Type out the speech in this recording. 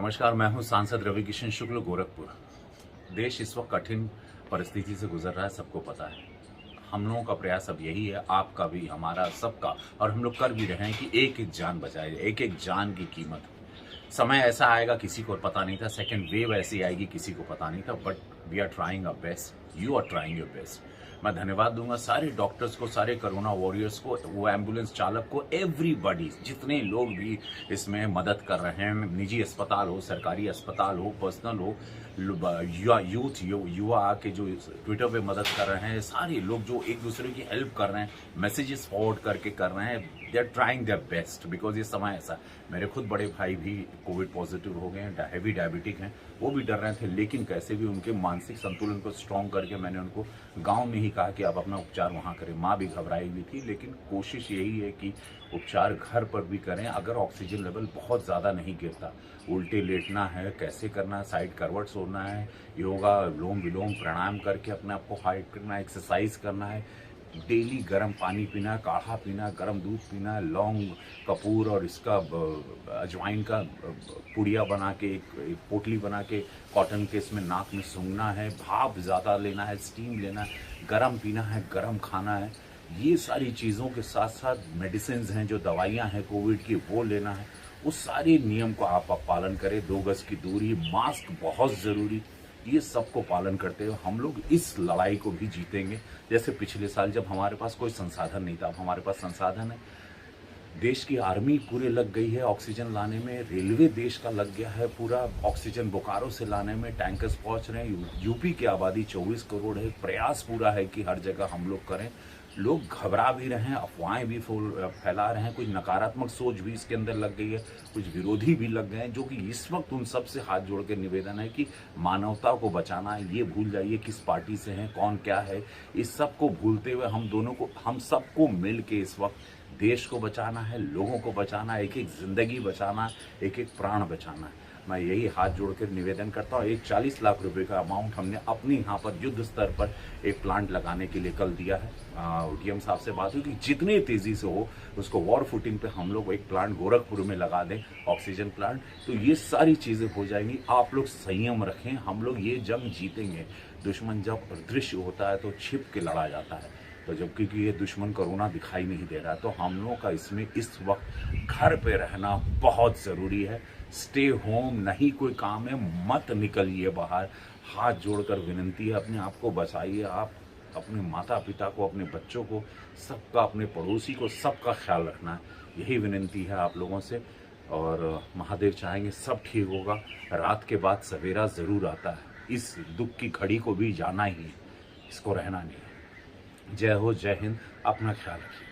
नमस्कार, मैं हूं सांसद रवि किशन शुक्ल, गोरखपुर। देश इस वक्त कठिन परिस्थिति से गुजर रहा है, सबको पता है। हम लोगों का प्रयास अब यही है, आपका भी, हमारा, सबका, और हम लोग कर भी रहे हैं कि एक एक जान बचाए, एक एक जान की कीमत। समय ऐसा आएगा किसी को पता नहीं था, सेकेंड वेव ऐसी आएगी किसी को पता नहीं था, but we are trying our best, you are trying your best. मैं धन्यवाद दूंगा सारे डॉक्टर्स को, सारे कोरोना वॉरियर्स को, वो एम्बुलेंस चालक को, एवरीबॉडी, जितने लोग भी इसमें मदद कर रहे हैं, निजी अस्पताल हो, सरकारी अस्पताल हो, पर्सनल हो, यूथ युवा आके जो ट्विटर पे मदद कर रहे हैं, सारे लोग जो एक दूसरे की हेल्प कर रहे हैं, मैसेजेस फॉरवर्ड करके कर रहे हैं, they are trying their best. Because ये समय ऐसा, मेरे खुद बड़े भाई भी कोविड पॉजिटिव हो गए हैं, हैवी डायबिटिक हैं, वो भी डर रहे थे, लेकिन कैसे भी उनके मानसिक संतुलन को स्ट्रॉन्ग करके मैंने उनको गांव में ही कहा कि आप अपना उपचार वहां करें। माँ भी घबराई हुई थी, लेकिन कोशिश यही है कि उपचार घर पर भी करें। अगर ऑक्सीजन लेवल बहुत ज़्यादा नहीं गिरता, उल्टे लेटना है, कैसे करना है, साइड करवट सोना है, योगा, लोम विलोम, प्राणायाम करके अपने आप को हाइट करना है, एक्सरसाइज करना है, डेली गर्म पानी पीना, काढ़ा पीना, गर्म दूध पीना, लौंग, कपूर और इसका अजवाइन का पुड़िया बना के, एक पोटली बना के कॉटन के इसमें नाक में सूंघना है, भाप ज़्यादा लेना है, स्टीम लेना है, गर्म पीना है, गर्म खाना है। ये सारी चीज़ों के साथ साथ मेडिसिन हैं, जो दवाइयाँ हैं कोविड की, वो लेना है। उस सारे नियम को आप पालन करें। 2 गज की दूरी, मास्क बहुत ज़रूरी, ये सबको पालन करते हुए हम लोग इस लड़ाई को भी जीतेंगे। जैसे पिछले साल जब हमारे पास कोई संसाधन नहीं था, अब हमारे पास संसाधन है। देश की आर्मी पूरे लग गई है ऑक्सीजन लाने में, रेलवे देश का लग गया है पूरा ऑक्सीजन बोकारो से लाने में, टैंकर्स पहुंच रहे हैं। यूपी की आबादी 24 करोड़ है, प्रयास पूरा है कि हर जगह हम लोग करें। लोग घबरा भी रहे हैं, अफवाहें भी फैला रहे हैं, कुछ नकारात्मक सोच भी इसके अंदर लग गई है, कुछ विरोधी भी लग गए हैं, जो कि इस वक्त उन सब से हाथ जोड़ के निवेदन है कि मानवता को बचाना है। ये भूल जाइए किस पार्टी से हैं, कौन क्या है, इस सब को भूलते हुए हम सबको मिल के इस वक्त देश को बचाना है, लोगों को बचाना है, एक एक जिंदगी बचाना है, एक एक प्राण बचाना है। मैं यही हाथ जोड़कर निवेदन करता हूँ। एक 40 लाख रुपए का अमाउंट हमने अपने यहाँ पर युद्ध स्तर पर एक प्लांट लगाने के लिए कल दिया है। डीएम साहब से बात हुई कि जितनी तेजी से हो उसको वॉर फुटिंग पे हम लोग एक प्लांट गोरखपुर में लगा दें, ऑक्सीजन प्लांट। तो ये सारी चीजें हो जाएंगी। आप लोग संयम रखें, हम लोग ये जंग जीतेंगे। दुश्मन जब अदृश्य होता है तो छिप के लड़ा जाता है, तो जब क्योंकि ये दुश्मन कोरोना दिखाई नहीं दे रहा है, तो हम लोगों का इसमें इस वक्त घर पे रहना बहुत ज़रूरी है। स्टे होम, नहीं कोई काम है मत निकलिए बाहर। हाथ जोड़कर विनती है, अपने आप को बचाइए। आप अपने माता पिता को, अपने बच्चों को, सबका, अपने पड़ोसी को, सबका ख्याल रखना है। यही विनती है आप लोगों से, और महादेव चाहेंगे सब ठीक होगा। रात के बाद सवेरा ज़रूर आता है, इस दुख की घड़ी को भी जाना ही है, इसको रहना नहीं है। जय हो, जय हिंद, अपना ख्याल रखिए।